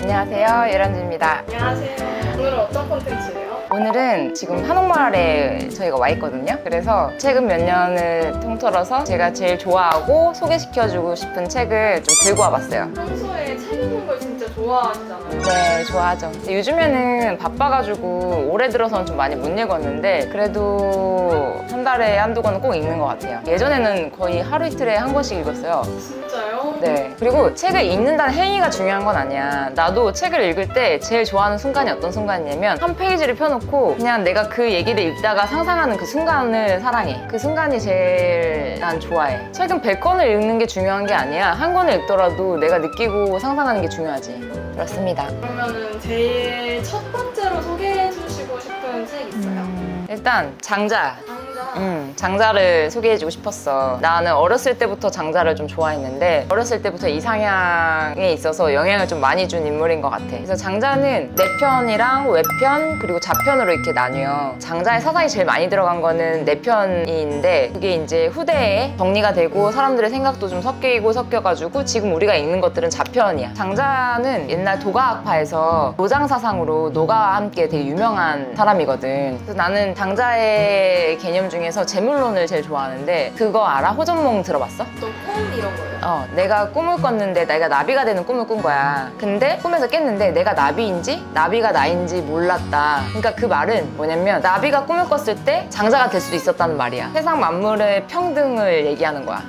안녕하세요, 예란주입니다. 안녕하세요. 오늘은 어떤 콘텐츠예요? 오늘은 지금 한옥마을에 저희가 와 있거든요. 그래서 최근 몇 년을 통틀어서 제가 제일 좋아하고 소개시켜주고 싶은 책을 좀 들고 와봤어요. 평소에 책 읽는 걸 진짜 좋아하시잖아요. 네, 좋아하죠. 요즘에는 바빠가지고 올해 들어서는 좀 많이 못 읽었는데 그래도 한 달에 한두 권은 꼭 읽는 것 같아요. 예전에는 거의 하루 이틀에 한 권씩 읽었어요. 진짜요? 네. 그리고 책을 읽는다는 행위가 중요한 건 아니야. 나도 책을 읽을 때 제일 좋아하는 순간이 어떤 순간이냐면 한 페이지를 펴놓고 그냥 내가 그 얘기를 읽다가 상상하는 그 순간을 사랑해. 그 순간이 제일 난 좋아해. 책은 100권을 읽는 게 중요한 게 아니야. 한 권을 읽더라도 내가 느끼고 상상하는 게 중요하지. 그렇습니다. 그러면은 제일 첫 번째로 소개해 주시고 싶은 책 있어요? 일단 장자. 당장. 장자를 소개해주고 싶었어. 나는 어렸을 때부터 장자를 좀 좋아했는데 어렸을 때부터 이상향에 있어서 영향을 좀 많이 준 인물인 것 같아. 그래서 장자는 내편이랑 외편 그리고 좌편으로 이렇게 나뉘어. 장자의 사상이 제일 많이 들어간 거는 내편인데 그게 이제 후대에 정리가 되고 사람들의 생각도 좀 섞여가지고 지금 우리가 읽는 것들은 좌편이야. 장자는 옛날 도가학파에서 노장사상으로 노가와 함께 되게 유명한 사람이거든. 그래서 나는 장자의 개념 중에서 재물론을 제일 좋아하는데 그거 알아? 호전몽 들어봤어? 또 꿈 이런 거예요? 내가 꿈을 꿨는데 내가 나비가 되는 꿈을 꾼 거야. 근데 꿈에서 깼는데 내가 나비인지 나비가 나인지 몰랐다. 그러니까 그 말은 뭐냐면 나비가 꿈을 꿨을 때 장자가 될 수도 있었다는 말이야. 세상 만물의 평등을 얘기하는 거야.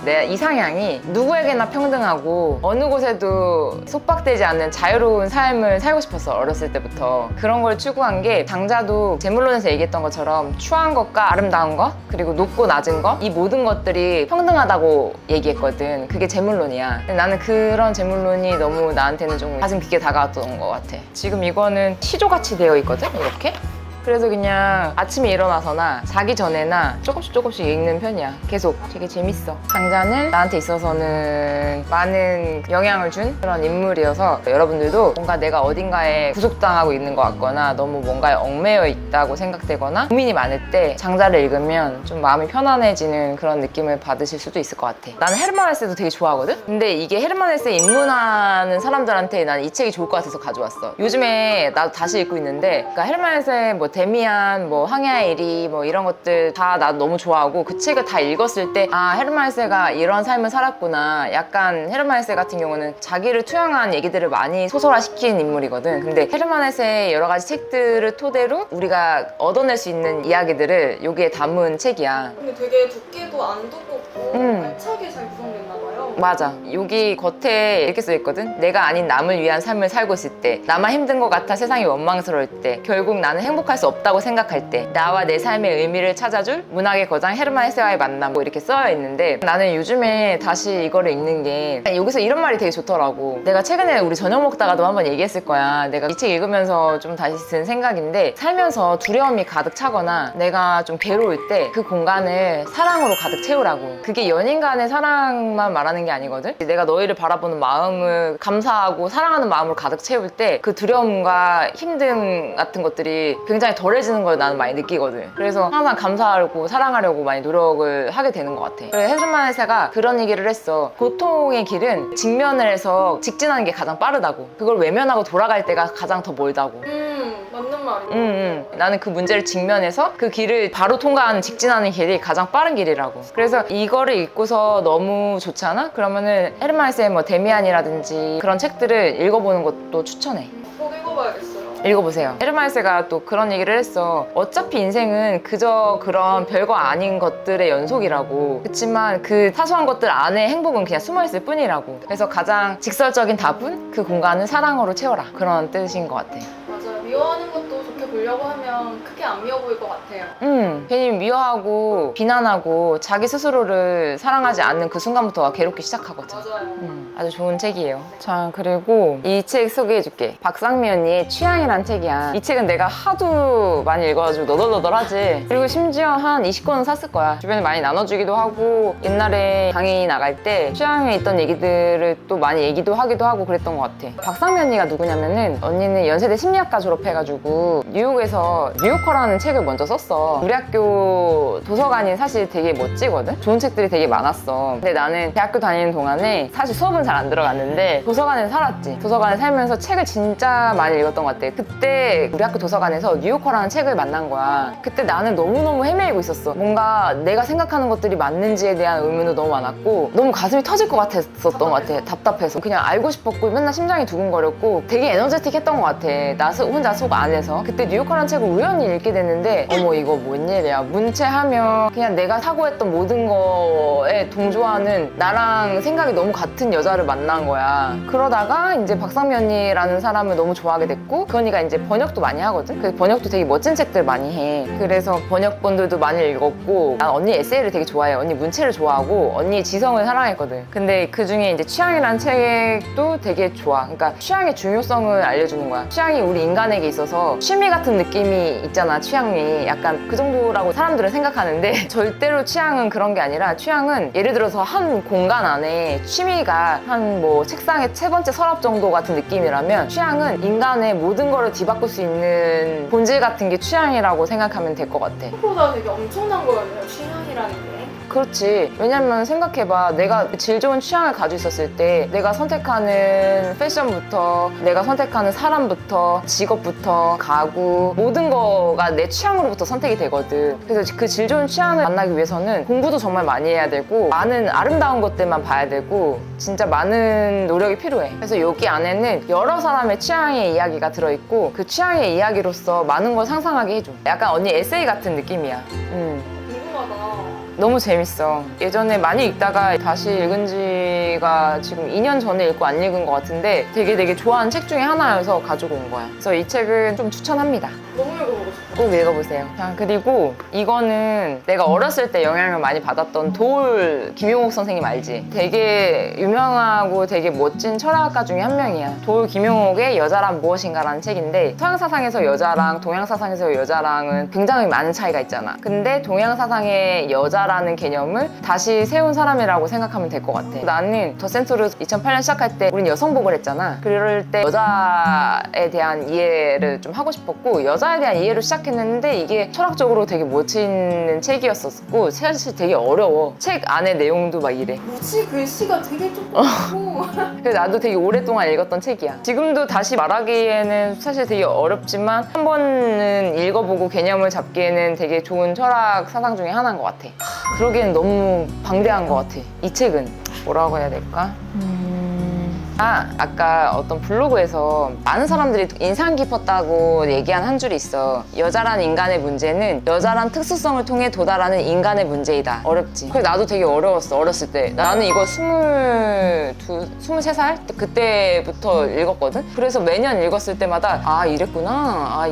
내 이상향이 누구에게나 평등하고 어느 곳에도 속박되지 않는 자유로운 삶을 살고 싶었어. 어렸을 때부터 그런 걸 추구한 게 장자도 재물론에서 얘기했던 것처럼 추한 것과 아름다운 것 그리고 높고 낮은 것 이 모든 것들이 평등하다고 얘기했거든. 그게 재물론이야. 근데 나는 그런 재물론이 너무 나한테는 좀 가슴 깊게 다가왔던 것 같아. 지금 이거는 시조같이 되어 있거든 이렇게. 그래서 그냥 아침에 일어나서나 자기 전에나 조금씩 읽는 편이야. 계속 되게 재밌어. 장자는 나한테 있어서는 많은 영향을 준 그런 인물이어서 여러분들도 뭔가 내가 어딘가에 구속당하고 있는 것 같거나 너무 뭔가에 얽매여 있다고 생각되거나 고민이 많을 때 장자를 읽으면 좀 마음이 편안해지는 그런 느낌을 받으실 수도 있을 것 같아. 나는 헤르만 헤세도 되게 좋아하거든? 근데 이게 헤르만 헤세 입문하는 사람들한테 난 이 책이 좋을 것 같아서 가져왔어. 요즘에 나도 다시 읽고 있는데 그러니까 헤르만 헤세 뭐 데미안, 뭐 황야의 일이 뭐 이런 것들 다 나도 너무 좋아하고 그 책을 다 읽었을 때 아 헤르만 헤세가 이런 삶을 살았구나. 약간 헤르만 헤세 같은 경우는 자기를 투영한 얘기들을 많이 소설화시킨 인물이거든. 근데 헤르만 헤세의 여러 가지 책들을 토대로 우리가 얻어낼 수 있는 이야기들을 여기에 담은 책이야. 근데 되게 두께도 안 두껍고 알차게 잘 구성됐나 봐요. 맞아. 여기 겉에 이렇게 써있거든. 내가 아닌 남을 위한 삶을 살고 있을 때, 나만 힘든 것 같아 세상이 원망스러울 때, 결국 나는 행복할 수 없다고 생각할 때, 나와 내 삶의 의미를 찾아줄 문학의 거장 헤르만 헤세와의 만남 뭐 이렇게 써여 있는데 나는 요즘에 다시 이거를 읽는 게 여기서 이런 말이 되게 좋더라고. 내가 최근에 우리 저녁 먹다가도 한번 얘기했을 거야. 내가 이 책 읽으면서 좀 다시 든 생각인데 살면서 두려움이 가득 차거나 내가 좀 괴로울 때 그 공간을 사랑으로 가득 채우라고. 그게 연인 간의 사랑만 말하는 게 아니거든. 내가 너희를 바라보는 마음을 감사하고 사랑하는 마음으로 가득 채울 때 그 두려움과 힘듦 같은 것들이 굉장히 덜해지는 걸 나는 많이 느끼거든. 그래서 항상 감사하고 사랑하려고 많이 노력을 하게 되는 것 같아. 그래서 헤르만 헤세가 그런 얘기를 했어. 고통의 길은 직면을 해서 직진하는 게 가장 빠르다고. 그걸 외면하고 돌아갈 때가 가장 더 멀다고. 맞는 말이에요. 나는 그 문제를 직면해서 그 길을 바로 통과하는 직진하는 길이 가장 빠른 길이라고. 그래서 이거를 읽고서 너무 좋잖아? 그러면은 헤르만 헤세의 뭐 데미안이라든지 그런 책들을 읽어보는 것도 추천해. 꼭 읽어봐야겠어요. 읽어보세요. 헤르만 헤세가 또 그런 얘기를 했어. 어차피 인생은 그저 그런 별거 아닌 것들의 연속이라고. 그렇지만 그 사소한 것들 안에 행복은 그냥 숨어있을 뿐이라고. 그래서 가장 직설적인 답은 그 공간을 사랑으로 채워라. 그런 뜻인 것 같아. 맞아요. 미워하는 것도 좋게 보려고 하면 크게 안 미워 보일 것 같아요. 괜히 미워하고 비난하고 자기 스스로를 사랑하지 않는 그 순간부터 괴롭기 시작하거든. 맞아요. 아주 좋은 책이에요. 자, 그리고 이 책 소개해줄게. 박상미 언니의 취향이란 책이야. 이 책은 내가 하도 많이 읽어가지고 너덜너덜하지. 그리고 심지어 한 20권은 샀을 거야. 주변에 많이 나눠주기도 하고 옛날에 강의 나갈 때 취향에 있던 얘기들을 또 많이 얘기도 하기도 하고 그랬던 것 같아. 박상미 언니가 누구냐면은 언니는 연세대 심리학과 졸업해가지고 뉴욕에서 뉴요커라는 책을 먼저 썼어. 우리 학교 도서관이 사실 되게 멋지거든? 좋은 책들이 되게 많았어. 근데 나는 대학교 다니는 동안에 사실 수업은 잘 안 들어갔는데 도서관에 살았지. 도서관에 살면서 책을 진짜 많이 읽었던 것 같아. 그때 우리 학교 도서관에서 뉴요커라는 책을 만난 거야. 그때 나는 너무너무 헤매이고 있었어. 뭔가 내가 생각하는 것들이 맞는지에 대한 의문도 너무 많았고 너무 가슴이 터질 것 같았었던 것 같아. 답답해서. 그냥 알고 싶었고 맨날 심장이 두근거렸고 되게 에너제틱했던 것 같아. 나 혼자 속 안에서. 그때 뉴요커라는 책을 우연히 읽게 됐는데 어머 이거 뭔 일이야. 문체하면 그냥 내가 사고했던 모든 거에 동조하는 나랑 생각이 너무 같은 여자를 만난 거야. 그러다가 이제 박상면이라는 사람을 너무 좋아하게 됐고 그 언니가 이제 번역도 많이 하거든. 그래서 번역도 되게 멋진 책들 많이 해. 그래서 번역본들도 많이 읽었고 난 언니 에세이를 되게 좋아해. 언니 문체를 좋아하고 언니의 지성을 사랑했거든. 근데 그 중에 이제 취향이라는 책도 되게 좋아. 그러니까 취향의 중요성을 알려주는 거야. 취향이 우리 인간에게 있어서 취미 같은 느낌이 있잖아. 취향이 약간 그 정도라고 사람들은 생각하는데 절대로 취향은 그런 게 아니라 취향은 예를 들어서 한 공간 안에 취미가 한 뭐 책상의 세 번째 서랍 정도 같은 느낌이라면 취향은 인간의 모든 거를 뒤바꿀 수 있는 본질 같은 게 취향이라고 생각하면 될 것 같아. 생각보다 되게 엄청난 거였네요, 취향이라는 게. 그렇지. 왜냐면 생각해봐. 내가 질 좋은 취향을 가지고 있었을 때 내가 선택하는 패션부터 내가 선택하는 사람부터 직업부터 가구 모든 거가 내 취향으로부터 선택이 되거든. 그래서 그 질 좋은 취향을 만나기 위해서는 공부도 정말 많이 해야 되고 많은 아름다운 것들만 봐야 되고 진짜 많은 노력이 필요해. 그래서 여기 안에는 여러 사람의 취향의 이야기가 들어있고 그 취향의 이야기로서 많은 걸 상상하게 해줘. 약간 언니 에세이 같은 느낌이야. 궁금하다. 너무 재밌어. 예전에 많이 읽다가 다시 읽은 지가 지금 2년 전에 읽고 안 읽은 것 같은데 되게 좋아하는 책 중에 하나여서 가지고 온 거야. 그래서 이 책은 좀 추천합니다. 너무 읽어보고 싶어. 꼭 읽어보세요. 자, 그리고 이거는 내가 어렸을 때 영향을 많이 받았던 도울 김용옥 선생님 알지? 되게 유명하고 되게 멋진 철학가 중에 한 명이야. 도울 김용옥의 여자란 무엇인가라는 책인데 서양 사상에서 여자랑 동양 사상에서 여자랑은 굉장히 많은 차이가 있잖아. 근데 동양 사상의 여자라는 개념을 다시 세운 사람이라고 생각하면 될 것 같아. 나는 더 센트를 2008년 시작할 때 우린 여성복을 했잖아. 그럴 때 여자에 대한 이해를 좀 하고 싶었고 여자에 대한 이해로 시작했는데 이게 철학적으로 되게 멋있는 책이었었고 사실 되게 어려워. 책 안에 내용도 막 이래. 뭐지? 글씨가 되게 조그맣고. 그래서 나도 되게 오랫동안 읽었던 책이야. 지금도 다시 말하기에는 사실 되게 어렵지만 한 번은 읽어보고 개념을 잡기에는 되게 좋은 철학 사상 중에 하나인 것 같아. 그러기엔 너무 방대한 것 같아. 이 책은 뭐라고 해야 될까? 아까 어떤 블로그에서 많은 사람들이 인상 깊었다고 얘기한 한 줄이 있어. 여자란 인간의 문제는 여자란 특수성을 통해 도달하는 인간의 문제이다. 어렵지. 그래서 나도 되게 어려웠어. 어렸을 때. 나는 이거 23살? 그때부터 읽었거든? 그래서 매년 읽었을 때마다 아 이랬구나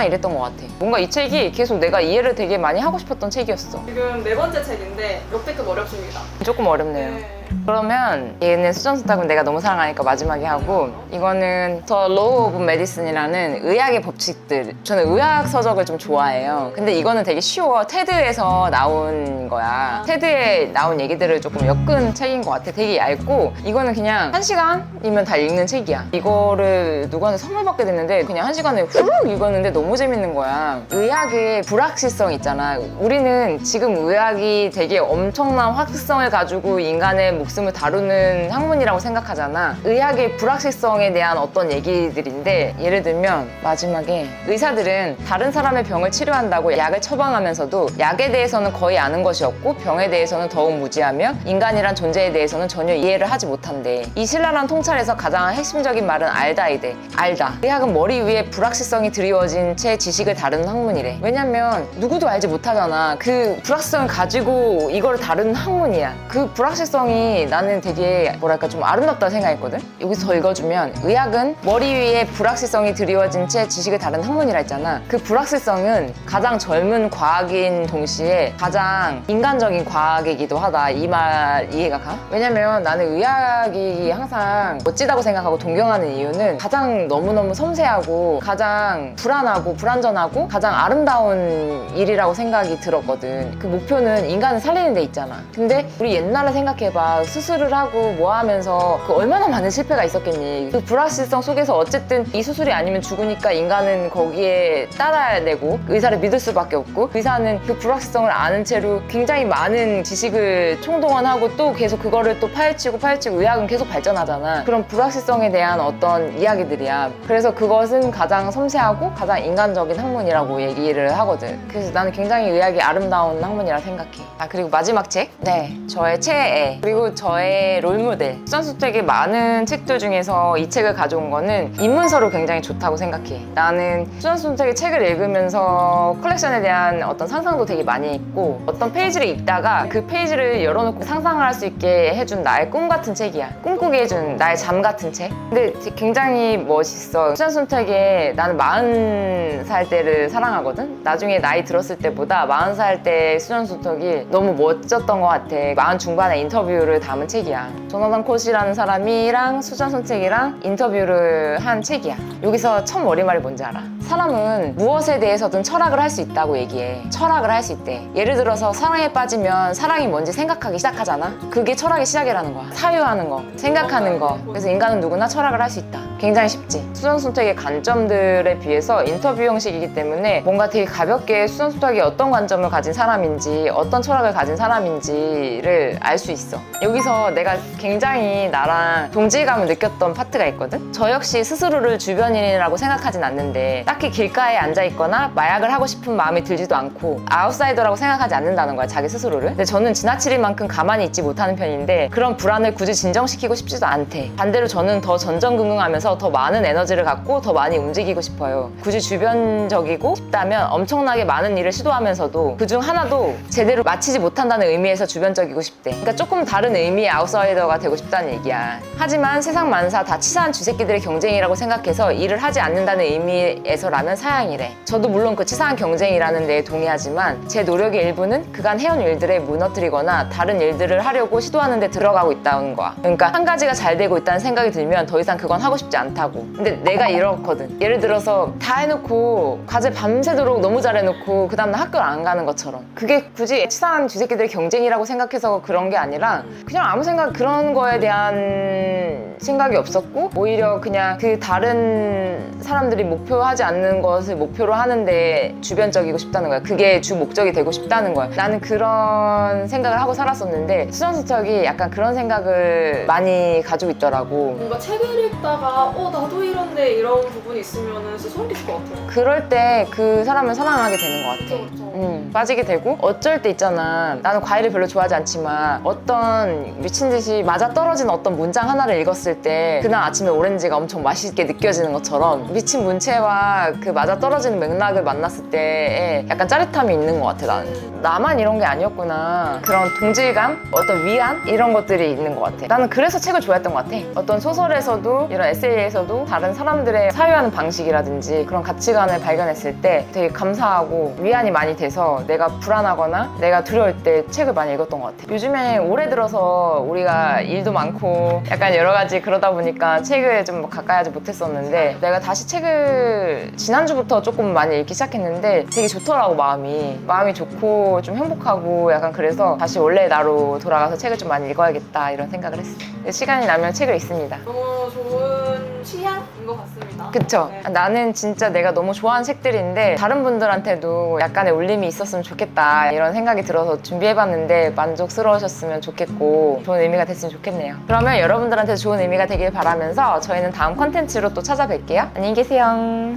이랬던 것 같아. 뭔가 이 책이 계속 내가 이해를 되게 많이 하고 싶었던 책이었어. 지금 4번째 책인데 역대급 어렵습니다. 조금 어렵네요. 네. 그러면 얘는 수정수탁은 내가 너무 사랑하니까 마지막에 하고 이거는 The Law of Medicine이라는 의학의 법칙들. 저는 의학 서적을 좀 좋아해요. 근데 이거는 되게 쉬워. 테드에서 나온 거야. 테드에 나온 얘기들을 조금 엮은 책인 것 같아. 되게 얇고 이거는 그냥 1시간이면 다 읽는 책이야. 이거를 누구한테 선물 받게 됐는데 그냥 1시간에 후룩 읽었는데 너무 재밌는 거야. 의학의 불확실성 있잖아. 우리는 지금 의학이 되게 엄청난 확실성을 가지고 인간의 목숨을 다루는 학문이라고 생각하잖아. 의학의 불확실성에 대한 어떤 얘기들인데 예를 들면 마지막에 의사들은 다른 사람의 병을 치료한다고 약을 처방하면서도 약에 대해서는 거의 아는 것이 없고 병에 대해서는 더욱 무지하며 인간이란 존재에 대해서는 전혀 이해를 하지 못한대. 이 신랄한 통찰에서 가장 핵심적인 말은 알다이대. 알다. 의학은 머리 위에 불확실성이 드리워진 채 지식을 다루는 학문이래. 왜냐면 누구도 알지 못하잖아. 그 불확실성을 가지고 이걸 다루는 학문이야. 그 불확실성이 나는 되게 뭐랄까 좀 아름답다고 생각했거든. 여기서 더 읽어주면 의학은 머리 위에 불확실성이 드리워진 채 지식을 다루는 학문이라 했잖아. 그 불확실성은 가장 젊은 과학인 동시에 가장 인간적인 과학이기도 하다. 이 말 이해가 가? 왜냐면 나는 의학이 항상 멋지다고 생각하고 동경하는 이유는 가장 너무너무 섬세하고 가장 불안하고 불안전하고 가장 아름다운 일이라고 생각이 들었거든. 그 목표는 인간을 살리는 데 있잖아. 근데 우리 옛날에 생각해봐. 막 수술을 하고 뭐 하면서 그 얼마나 많은 실패가 있었겠니. 그 불확실성 속에서 어쨌든 이 수술이 아니면 죽으니까 인간은 거기에 따라야 되고 의사를 믿을 수밖에 없고 의사는 그 불확실성을 아는 채로 굉장히 많은 지식을 총동원하고 또 계속 그거를 또 파헤치고 의학은 계속 발전하잖아. 그런 불확실성에 대한 어떤 이야기들이야. 그래서 그것은 가장 섬세하고 가장 인간적인 학문이라고 얘기를 하거든. 그래서 나는 굉장히 의학이 아름다운 학문이라 생각해. 아, 그리고 마지막 책? 네, 저의 최애 그리고 저의 롤모델. 수전수택의 많은 책들 중에서 이 책을 가져온 거는 입문서로 굉장히 좋다고 생각해. 나는 수전수택의 책을 읽으면서 컬렉션에 대한 어떤 상상도 되게 많이 했고 어떤 페이지를 읽다가 그 페이지를 열어놓고 상상을 할 수 있게 해준 나의 꿈 같은 책이야. 꿈꾸게 해준 나의 잠 같은 책. 근데 굉장히 멋있어. 수전수택에 나는 40살 때를 사랑하거든. 나중에 나이 들었을 때보다 40살 때 수전수택이 너무 멋졌던 것 같아. 40 중반의 인터뷰를 담은 책이야. 조나단 콧이라는 사람이랑 수전수택이랑 인터뷰를 한 책이야. 여기서 첫 머리말이 뭔지 알아? 사람은 무엇에 대해서든 철학을 할 수 있다고 얘기해. 철학을 할 수 있대. 예를 들어서 사랑에 빠지면 사랑이 뭔지 생각하기 시작하잖아. 그게 철학의 시작이라는 거야. 사유하는 거, 생각하는 거. 그래서 인간은 누구나 철학을 할 수 있다. 굉장히 쉽지. 수전수택의 관점들에 비해서 인터뷰 형식이기 때문에 뭔가 되게 가볍게 수전수택이 어떤 관점을 가진 사람인지 어떤 철학을 가진 사람인지를 알 수 있어. 여기서 내가 굉장히 나랑 동질감을 느꼈던 파트가 있거든. 저 역시 스스로를 주변인이라고 생각하진 않는데 딱히 길가에 앉아있거나 마약을 하고 싶은 마음이 들지도 않고 아웃사이더라고 생각하지 않는다는 거야, 자기 스스로를. 근데 저는 지나치릴 만큼 가만히 있지 못하는 편인데 그런 불안을 굳이 진정시키고 싶지도 않대. 반대로 저는 더 전전긍긍하면서 더 많은 에너지를 갖고 더 많이 움직이고 싶어요. 굳이 주변적이고 싶다면 엄청나게 많은 일을 시도하면서도 그중 하나도 제대로 마치지 못한다는 의미에서 주변적이고 싶대. 그러니까 조금 다른 의미의 아웃사이더가 되고 싶다는 얘기야. 하지만 세상 만사 다 치사한 쥐새끼들의 경쟁이라고 생각해서 일을 하지 않는다는 의미에서라면 사양이래. 저도 물론 그 치사한 경쟁이라는 데에 동의하지만 제 노력의 일부는 그간 해온 일들에 무너뜨리거나 다른 일들을 하려고 시도하는 데 들어가고 있다는 거야. 그러니까 한 가지가 잘 되고 있다는 생각이 들면 더 이상 그건 하고 싶지 않다고. 근데 내가 이렇거든. 예를 들어서 다 해놓고 과제 밤새도록 너무 잘해놓고 그 다음날 학교를 안 가는 것처럼. 그게 굳이 치사한 쥐새끼들의 경쟁이라고 생각해서 그런 게 아니라 그냥 아무 생각 그런 거에 대한 생각이 없었고 오히려 그냥 그 다른 사람들이 목표하지 않는 것을 목표로 하는데 주변적이고 싶다는 거야. 그게 주 목적이 되고 싶다는 거야. 나는 그런 생각을 하고 살았었는데 수전수택이 약간 그런 생각을 많이 가지고 있더라고. 뭔가 책을 읽다가 나도 이런데 이런 부분이 있으면 진짜 소름 끼칠 것 같아요. 그럴 때 그 사람을 사랑하게 되는 것 같아. 그렇죠. 빠지게 되고 어쩔 때 있잖아. 나는 과일을 별로 좋아하지 않지만 어떤 미친 듯이 맞아떨어진 어떤 문장 하나를 읽었을 때 그날 아침에 오렌지가 엄청 맛있게 느껴지는 것처럼 미친 문체와 그 맞아떨어지는 맥락을 만났을 때에 약간 짜릿함이 있는 것 같아. 나는 나만 이런 게 아니었구나. 그런 동질감, 어떤 위안 이런 것들이 있는 것 같아. 나는 그래서 책을 좋아했던 것 같아. 어떤 소설에서도 이런 에세이에서도 다른 사람들의 사유하는 방식이라든지 그런 가치관을 발견했을 때 되게 감사하고 위안이 많이 돼서 내가 불안하거나 내가 두려울 때 책을 많이 읽었던 것 같아. 요즘에 올해 들어서 우리가 일도 많고 약간 여러 가지 그러다 보니까 책을 좀 가까이 하지 못했었는데 내가 다시 책을 지난주부터 조금 많이 읽기 시작했는데 되게 좋더라고. 마음이 좋고 좀 행복하고 약간 그래서 다시 원래의 나로 돌아가서 책을 좀 많이 읽어야겠다 이런 생각을 했어. 시간이 나면 책을 읽습니다. 너무 좋은 취향인 것 같습니다. 그쵸? 네. 나는 진짜 내가 너무 좋아하는 책들인데 다른 분들한테도 약간의 울림이 있었으면 좋겠다 이런 생각이 들어서 준비해봤는데 만족스러우셨으면 좋겠고 좋은 의미가 됐으면 좋겠네요. 그러면 여러분들한테 좋은 의미가 되길 바라면서 저희는 다음 컨텐츠로 또 찾아뵐게요. 안녕히 계세요.